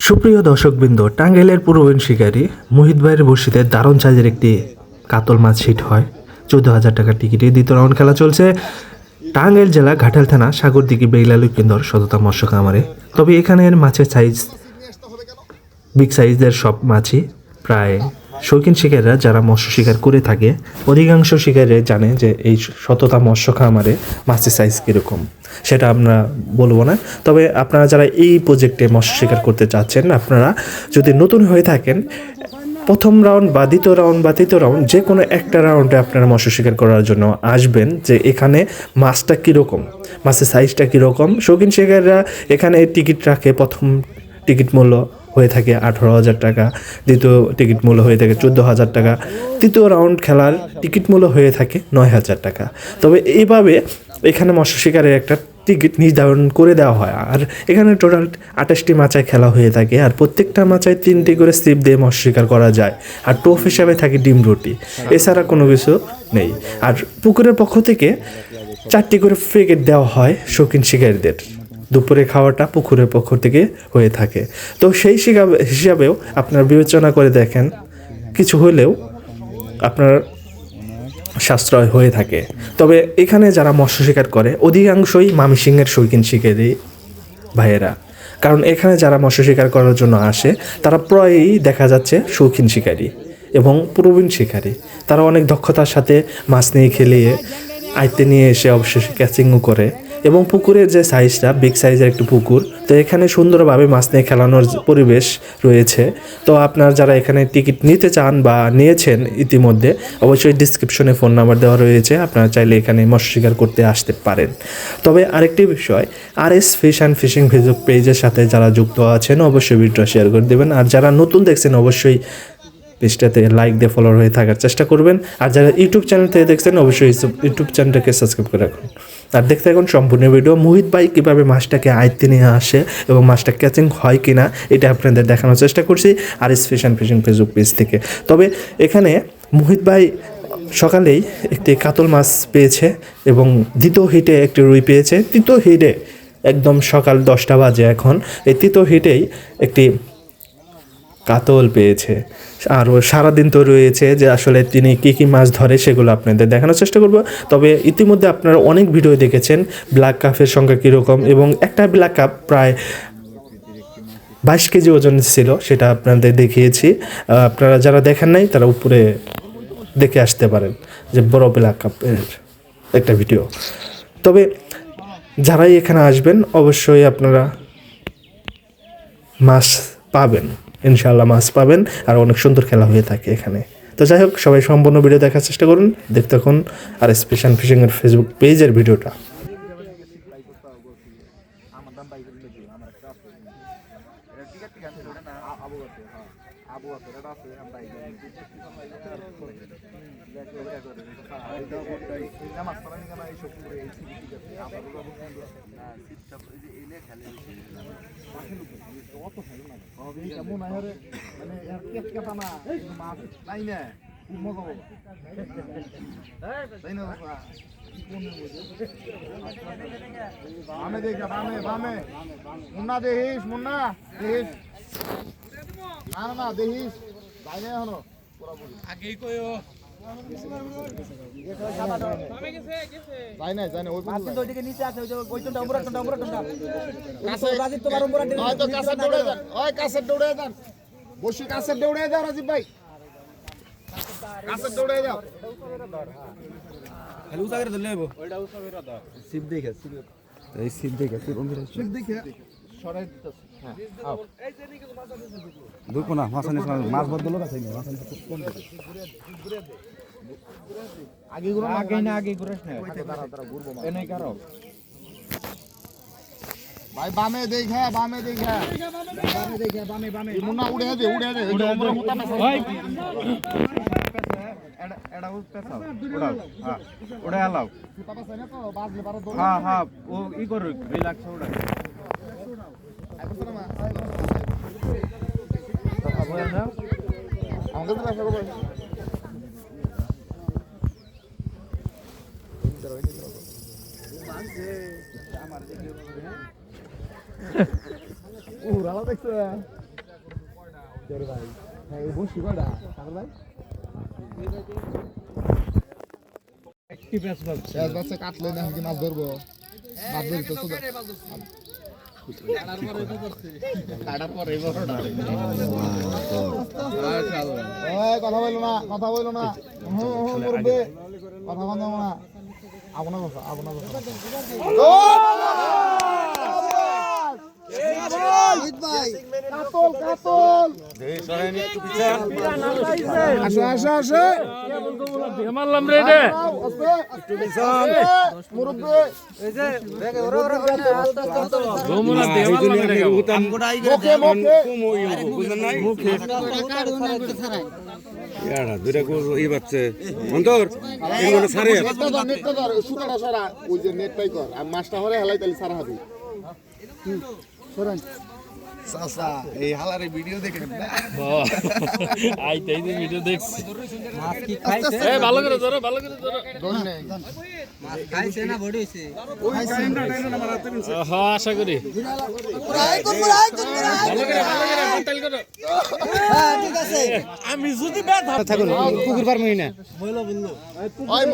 সুপ্রিয় দর্শকবৃন্দ, টাঙ্গাইলের পুরোবিন শিকারী মুহিত ভাইয়ের বর্ষিতে দারুণ সাইজের একটি কাতল মাছ হিট হয় 14,000 টাকার টিকিটে। দ্বিতীয় রাউন্ড খেলা চলছে টাঙ্গাইল জেলা ঘাটাল থানা সাগরদিঘি বেইলা লুকিন্দর সততা মৎস্য খামারে। তবে এখানের মাছের সাইজ বিগ সাইজের সব মাছই প্রায় শৌখিন শিকারীরা যারা মৎস্য শিকার করে থাকে অধিকাংশ শিকারী জানে যে এই সততা মৎস্য খামারে মাছের সাইজ কীরকম, সেটা আমরা বলবো না। তবে আপনারা যারা এই প্রজেক্টে মৎস্য শিকার করতে চাচ্ছেন, আপনারা যদি নতুন হয়ে থাকেন, প্রথম রাউন্ড বা দ্বিতীয় রাউন্ড বা তৃতীয় রাউন্ড যে কোনো একটা রাউন্ডে আপনারা মৎস্য শিকার করার জন্য আসবেন, যে এখানে মাছটা কীরকম, মাছের সাইজটা কীরকম। শৌখিন শিকারীরা এখানে টিকিট রাখে। প্রথম টিকিট মূল্য হয়ে থাকে 18,000 টাকা, দ্বিতীয় টিকিট মূল্য হয়ে থাকে 14,000 টাকা, তৃতীয় রাউন্ড খেলার টিকিট মূল্য হয়ে থাকে 9,000 টাকা। তবে এইভাবে এখানে মৎস্য শিকারের একটা টিকিট নির্ধারণ করে দেওয়া হয়। আর এখানে টোটাল 28টি মাচায় খেলা হয়ে থাকে, আর প্রত্যেকটা মাচায় 3টি করে স্লিপ দিয়ে মৎস্য শিকার করা যায়। আর টোপ হিসাবে থাকে ডিম রুটি, এছাড়া কোনো কিছু নেই। আর পুকুরের পক্ষ থেকে 4টি করে প্যাকেট দেওয়া হয় শৌখিন শিকারীদের। দুপুরে খাওয়াটা পুকুরের পক্ষ থেকে হয়ে থাকে। তো সেই হিসাবেও আপনারা বিবেচনা করে দেখেন, কিছু হলেও আপনার সাশ্রয় হয়ে থাকে। তবে এখানে যারা মৎস্য শিকার করে অধিকাংশই মামিসিংহের শৌখিন শিকারী ভাইয়েরা, কারণ এখানে যারা মৎস্য শিকার করার জন্য আসে তারা প্রায়ই দেখা যাচ্ছে শৌখিন শিকারী এবং প্রবীণ শিকারী। তারা অনেক দক্ষতার সাথে মাছ নিয়ে খেলিয়ে আয়ত্তে নিয়ে এসে অবশেষে ক্যাচিংও করে। এবং পুকুরের যে সাইজটা বিগ সাইজের একটু পুকুর, তো এখানে সুন্দরভাবে মাছ নিয়ে খেলানোর পরিবেশ রয়েছে। তো আপনারা যারা এখানে টিকিট নিতে চান বা নিয়েছেন ইতিমধ্যে, অবশ্যই ডিসক্রিপশনে ফোন নাম্বার দেওয়া রয়েছে, আপনারা চাইলে এখানে মৎস্য শিকার করতে আসতে পারেন। তবে আরেকটি বিষয়, RS fish and fishing Facebook পেজের সাথে যারা যুক্ত আছেন অবশ্যই ভিডিওটা শেয়ার করে দেবেন। আর যারা নতুন দেখছেন অবশ্যই পেজটাতে লাইক দিয়ে ফলোয়ার হয়ে থাকার চেষ্টা করবেন। আর যারা ইউটিউব চ্যানেল থেকে দেখছেন অবশ্যই ইউটিউব চ্যানেলটাকে সাবস্ক্রাইব করে রাখুন। আর দেখতে থাকুন সম্পূর্ণ ভিডিও। মুহিত ভাই কীভাবে মাছটাকে আয়ত্তে নিয়ে আসে এবং মাছটা ক্যাচিং হয় কি না এটা আপনাদের দেখানোর চেষ্টা করছি RS fish and fishing Facebook page থেকে। তবে এখানে মুহিত ভাই সকালেই একটি কাতল মাছ পেয়েছে এবং দ্বিতীয় হিটে একটি রুই পেয়েছে। তৃতীয় হিটে একদম সকাল 10টা বাজে এখন, এই তৃতীয় হিটেই একটি কাতল পেয়েছে। আরও সারাদিন তো রয়েছে যে আসলে তিনি কী কী মাছ ধরে সেগুলো আপনাদের দেখানোর চেষ্টা করব। তবে ইতিমধ্যে আপনারা অনেক ভিডিও দেখেছেন ব্ল্যাক কাপের সংখ্যা কীরকম, এবং একটা ব্ল্যাক কাপ প্রায় 22 কেজি ওজন ছিল, সেটা আপনাদের দেখিয়েছি। আপনারা যারা দেখেন নাই তারা উপরে দেখে আসতে পারেন যে বড় ব্ল্যাক কাপের একটা ভিডিও। তবে যারাই এখানে আসবেন অবশ্যই আপনারা মাছ পাবেন, ইনশাআল্লাহ মাছ পাবেন। আর অনেক সুন্দর খেলা হয়ে থাকে এখানে। তো যাই হোক, সবাই সম্পূর্ণ ভিডিও দেখার চেষ্টা করুন, দেখতে থাকুন RS ফিশ অ্যান্ড ফিশিংয়ের ফেসবুক পেজের ভিডিওটা। মুন্না দেখিস, মুন্না দেখিস, না না দেখিস বাইরে এখনো আগেই কইও যাই না ওই পাশে তো ওইদিকে নিচে আছে, ওই টনটা উপরে কাছে রাজীব তোমার উপরে হয়তো কাছে দৌড়ে যান, ওই কাছে দৌড়ে যান, বসি কাছে দৌড়ে যাও রাজীব ভাই, কাছে দৌড়ে যাও। হ্যালো উসা করে ধরলে ওইটা উসা করে দাও, সিপ দেখে এই সিপ দেখে সরাই দিতেছে। হ্যাঁ আও এই যে নিকে মাছ আছে দুকো না মাছ আনিস, মাছ বদল আছে না, মাছ আনিস কোন আগে ঘুরে আগে ঘুরেছ না, দাঁড়া ঘুরবো এ নাই কারো ভাই, বামে দেখা বামে মুন্না উড়ে দে ওই উপরে মুতা না ভাই, এডা উঠতে চাও উড়াও, হ্যাঁ উড়ে আলাও পাতা আছে না তো বাজলে 12 দৌড়, হ্যাঁ ও ই কর রিল্যাক্স উড়া আমাকে তো রাখা করব। রালা দেখছো তোর ভাই হ্যাঁ এই বসি কয়টা সাগর ভাই একটি প্যাচ বাচ্চা কাটলে না কি মাছ ধরবো মাছ ধরি তো কাটা পরে কথা বললো না কথা বললো না করবে কথা বন্ধ না আপনার কথা আপনার কথা কাতল কাতল আসো আসো আসো মারলাম রে রে মুরব্বী গোমুলা দে মারলাম রে মুখে মুখে ইয়ারা দুইটা গো এই বাচ্চা অন্তর এগুলো সারে নেটটা ধর সুতাটা সরা ওই যে নেটটাই কর আর মাছটা হরে হেলাই তাহলে সারা হবে সরান সাসা এই হালারে ভিডিও দেখেন না আইতেই যে ভিডিও দেখছি মাছ কি খাইছে এ ভালো করে ধরো দোন নেই মাছ খাইছে না বড় হইছে ওই কারেন্টটা টাইনা মারা তুমি হ্যাঁ আশা করি ভালো করে বাতাল করো হ্যাঁ ঠিক আছে আমি যদি ব্যথা পুকুর পার মহিনা ওই